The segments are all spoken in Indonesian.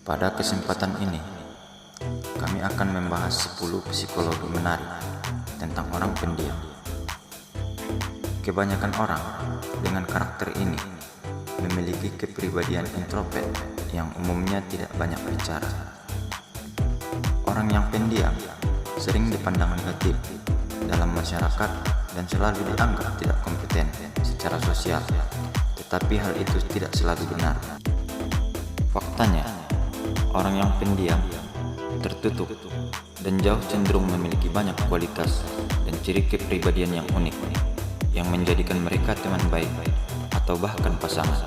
Pada kesempatan ini, kami akan membahas 10 psikologi menarik tentang orang pendiam. Kebanyakan orang dengan karakter ini memiliki kepribadian introvert yang umumnya tidak banyak bicara. Orang yang pendiam sering dipandang negatif dalam masyarakat dan selalu dianggap tidak kompeten secara sosial, tetapi hal itu tidak selalu benar. Faktanya, orang yang pendiam, tertutup, dan jauh cenderung memiliki banyak kualitas dan ciri kepribadian yang unik yang menjadikan mereka teman baik atau bahkan pasangan.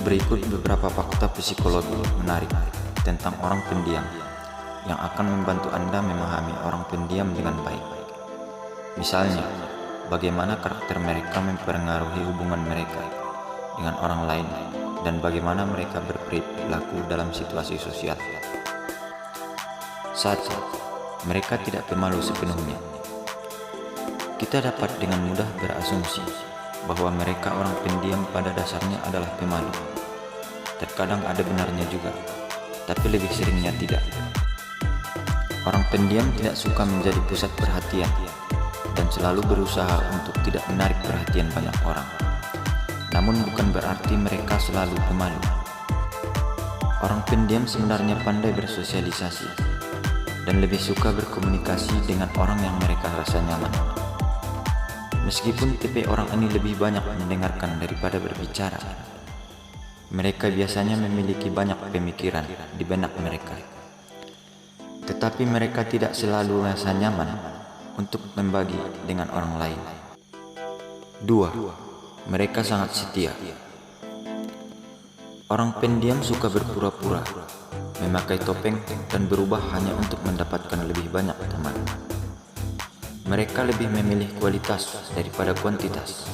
Berikut beberapa fakta psikologi menarik tentang orang pendiam yang akan membantu Anda memahami orang pendiam dengan baik. Misalnya, bagaimana karakter mereka mempengaruhi hubungan mereka dengan orang lain dan bagaimana mereka berperilaku dalam situasi sosial. 1. Mereka tidak pemalu sepenuhnya. Kita dapat dengan mudah berasumsi bahwa mereka orang pendiam pada dasarnya adalah pemalu. Terkadang ada benarnya juga, tapi lebih seringnya tidak. Orang pendiam tidak suka menjadi pusat perhatian dan selalu berusaha untuk tidak menarik perhatian banyak orang. Namun bukan berarti mereka selalu pemalu. Orang pendiam sebenarnya pandai bersosialisasi dan lebih suka berkomunikasi dengan orang yang mereka rasa nyaman. Meskipun tipe orang ini lebih banyak mendengarkan daripada berbicara, mereka biasanya memiliki banyak pemikiran di benak mereka. Tetapi mereka tidak selalu merasa nyaman untuk membagi dengan orang lain. 2. Mereka sangat setia. Orang pendiam suka berpura-pura, memakai topeng, dan berubah hanya untuk mendapatkan lebih banyak teman. Mereka lebih memilih kualitas daripada kuantitas.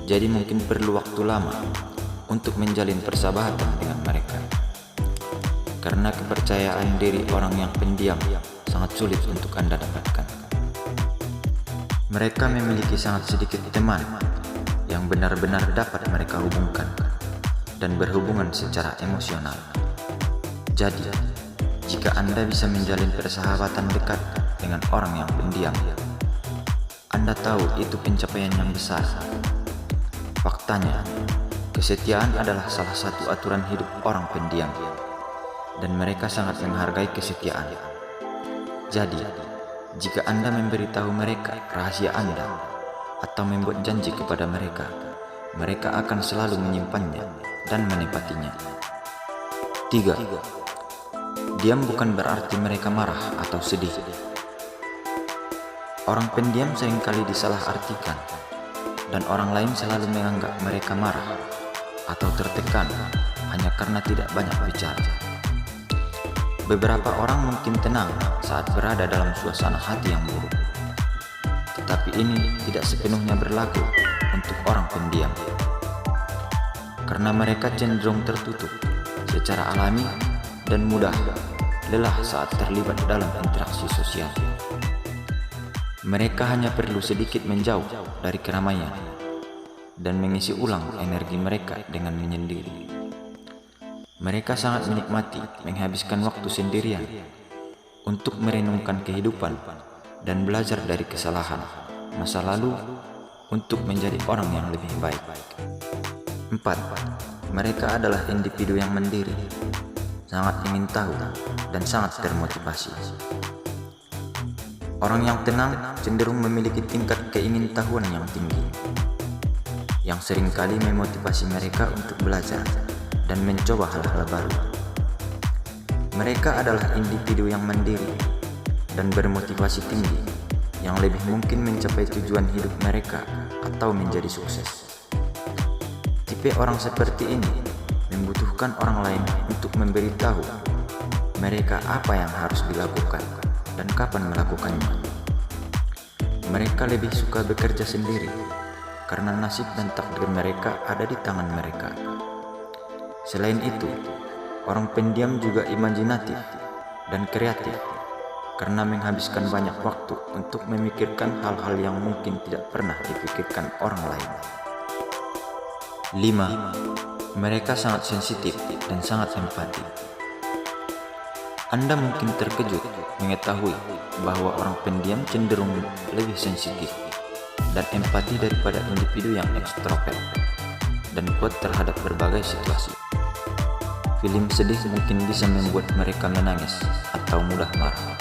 Jadi mungkin perlu waktu lama untuk menjalin persahabatan dengan mereka. Karena kepercayaan diri orang yang pendiam sangat sulit untuk Anda dapatkan. Mereka memiliki sangat sedikit teman yang benar-benar dapat mereka hubungkan dan berhubungan secara emosional. Jadi, jika Anda bisa menjalin persahabatan dekat dengan orang yang pendiam, Anda tahu itu pencapaian yang besar. Faktanya, kesetiaan adalah salah satu aturan hidup orang pendiam, dan mereka sangat menghargai kesetiaan. Jadi, jika Anda memberitahu mereka rahasia Anda atau membuat janji kepada mereka, mereka akan selalu menyimpannya dan menepatinya. 3. Diam bukan berarti mereka marah atau sedih. Orang pendiam seringkali disalahartikan, dan orang lain selalu menganggap mereka marah atau tertekan hanya karena tidak banyak bicara. Beberapa orang mungkin tenang saat berada dalam suasana hati yang buruk, tetapi ini tidak sepenuhnya berlaku untuk orang pendiam, karena mereka cenderung tertutup secara alami dan mudah lelah saat terlibat dalam interaksi sosial. Mereka hanya perlu sedikit menjauh dari keramaian dan mengisi ulang energi mereka dengan menyendiri. Mereka sangat menikmati menghabiskan waktu sendirian untuk merenungkan kehidupan dan belajar dari kesalahan masa lalu untuk menjadi orang yang lebih baik. 4. Mereka adalah individu yang mandiri, sangat ingin tahu, dan sangat termotivasi. Orang yang tenang cenderung memiliki tingkat keingintahuan yang tinggi, yang seringkali memotivasi mereka untuk belajar dan mencoba hal-hal baru. Mereka adalah individu yang mandiri dan bermotivasi tinggi, yang lebih mungkin mencapai tujuan hidup mereka atau menjadi sukses. Tipe orang seperti ini membutuhkan orang lain untuk memberitahu mereka apa yang harus dilakukan dan kapan melakukannya. Mereka lebih suka bekerja sendiri karena nasib dan takdir mereka ada di tangan mereka. Selain itu, orang pendiam juga imajinatif dan kreatif karena menghabiskan banyak waktu untuk memikirkan hal-hal yang mungkin tidak pernah dipikirkan orang lain. 5. Mereka sangat sensitif dan sangat empati. Anda mungkin terkejut mengetahui bahwa orang pendiam cenderung lebih sensitif dan empati daripada individu yang ekstrovert dan kuat terhadap berbagai situasi. Film sedih mungkin bisa membuat mereka menangis atau mudah marah.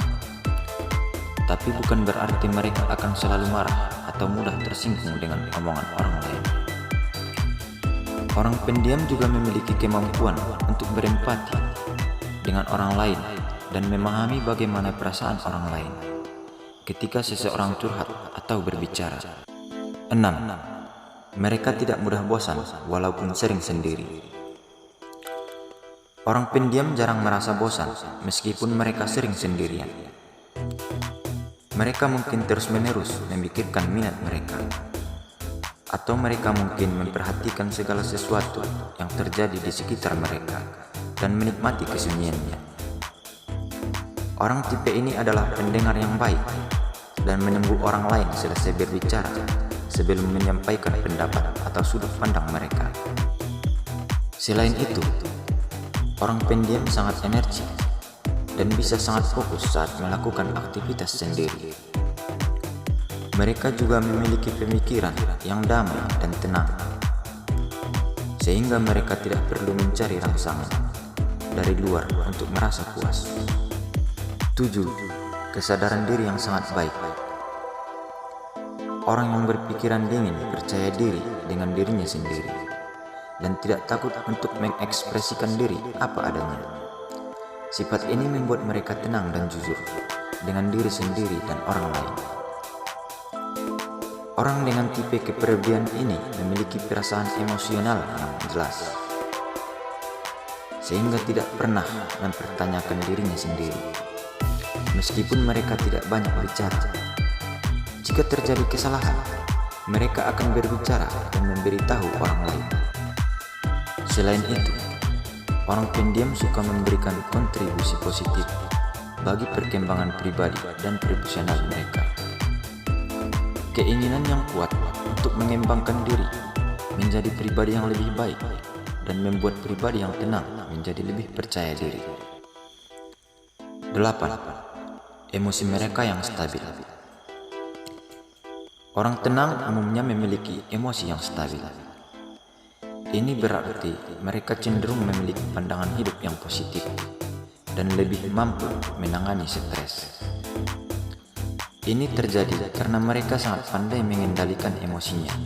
Tapi bukan berarti mereka akan selalu marah atau mudah tersinggung dengan omongan orang lain. Orang pendiam juga memiliki kemampuan untuk berempati dengan orang lain dan memahami bagaimana perasaan orang lain ketika seseorang curhat atau berbicara. 6. Mereka tidak mudah bosan walaupun sering sendiri. Orang pendiam jarang merasa bosan meskipun mereka sering sendirian. Mereka mungkin terus-menerus memikirkan minat mereka, atau mereka mungkin memperhatikan segala sesuatu yang terjadi di sekitar mereka dan menikmati kesunyiannya. Orang tipe ini adalah pendengar yang baik dan menunggu orang lain selesai berbicara sebelum menyampaikan pendapat atau sudut pandang mereka. Selain itu, orang pendiam sangat energik dan bisa sangat fokus saat melakukan aktivitas sendiri. Mereka juga memiliki pemikiran yang damai dan tenang, sehingga mereka tidak perlu mencari rangsangan dari luar untuk merasa puas. 7. Kesadaran diri yang sangat baik. Orang yang berpikiran dingin percaya diri dengan dirinya sendiri dan tidak takut untuk mengekspresikan diri apa adanya. Sifat ini membuat mereka tenang dan jujur dengan diri sendiri dan orang lain. Orang dengan tipe kepribadian ini memiliki perasaan emosional yang jelas, sehingga tidak pernah mempertanyakan dirinya sendiri. Meskipun mereka tidak banyak bicara, jika terjadi kesalahan, mereka akan berbicara dan memberitahu orang lain. Selain itu, orang pendiam suka memberikan kontribusi positif bagi perkembangan pribadi dan profesional mereka. Keinginan yang kuat untuk mengembangkan diri menjadi pribadi yang lebih baik dan membuat pribadi yang tenang menjadi lebih percaya diri. 8. Emosi mereka yang stabil. Orang tenang umumnya memiliki emosi yang stabil. Ini berarti mereka cenderung memiliki pandangan hidup yang positif dan lebih mampu menangani stres. Ini terjadi karena mereka sangat pandai mengendalikan emosinya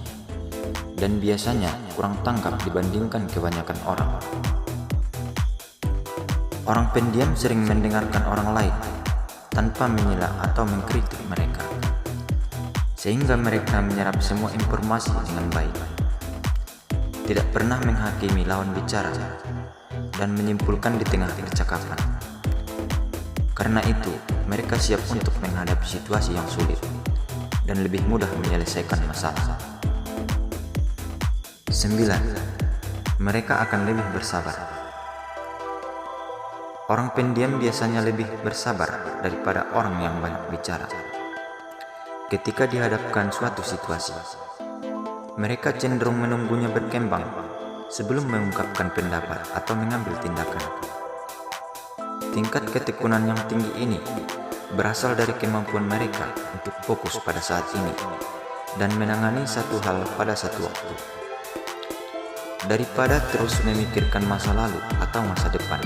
dan biasanya kurang tanggap dibandingkan kebanyakan orang. Orang pendiam sering mendengarkan orang lain tanpa menyela atau mengkritik mereka, sehingga mereka menyerap semua informasi dengan baik. Tidak pernah menghakimi lawan bicara dan menyimpulkan di tengah percakapan. Karena itu, mereka siap untuk menghadapi situasi yang sulit dan lebih mudah menyelesaikan masalah. 9. Mereka akan lebih bersabar. Orang pendiam biasanya lebih bersabar daripada orang yang banyak bicara. Ketika dihadapkan suatu situasi, mereka cenderung menunggunya berkembang sebelum mengungkapkan pendapat atau mengambil tindakan. Tingkat ketekunan yang tinggi ini berasal dari kemampuan mereka untuk fokus pada saat ini dan menangani satu hal pada satu waktu, daripada terus memikirkan masa lalu atau masa depan.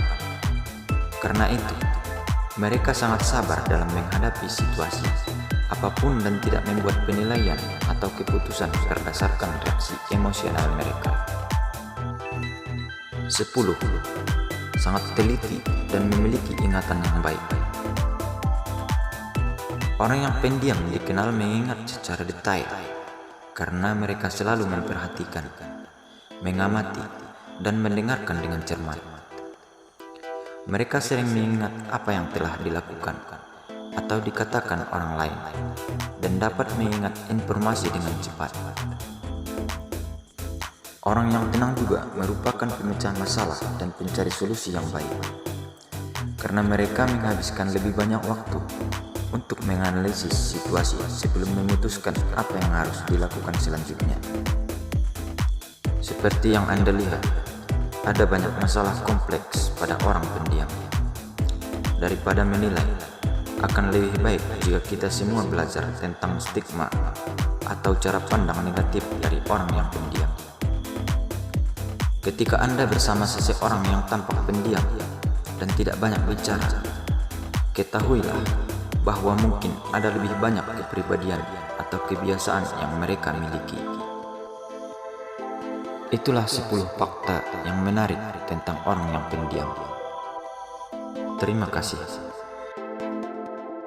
Karena itu, mereka sangat sabar dalam menghadapi situasi apapun dan tidak membuat penilaian atau keputusan berdasarkan reaksi emosional mereka. 10. Sangat teliti dan memiliki ingatan yang baik. Orang yang pendiam dikenal mengingat secara detail karena mereka selalu memperhatikan, mengamati, dan mendengarkan dengan cermat. Mereka sering mengingat apa yang telah dilakukan atau dikatakan orang lain dan dapat mengingat informasi dengan cepat. Orang yang tenang juga merupakan pemecah masalah dan pencari solusi yang baik, karena mereka menghabiskan lebih banyak waktu untuk menganalisis situasi sebelum memutuskan apa yang harus dilakukan selanjutnya. Seperti yang Anda lihat, Ada banyak masalah kompleks pada orang pendiam. Daripada menilai, akan lebih baik jika kita semua belajar tentang stigma atau cara pandang negatif dari orang yang pendiam. Ketika Anda bersama seseorang yang tampak pendiam dan tidak banyak bicara, ketahuilah bahwa mungkin ada lebih banyak kepribadian atau kebiasaan yang mereka miliki. Itulah 10 fakta yang menarik tentang orang yang pendiam. Terima kasih.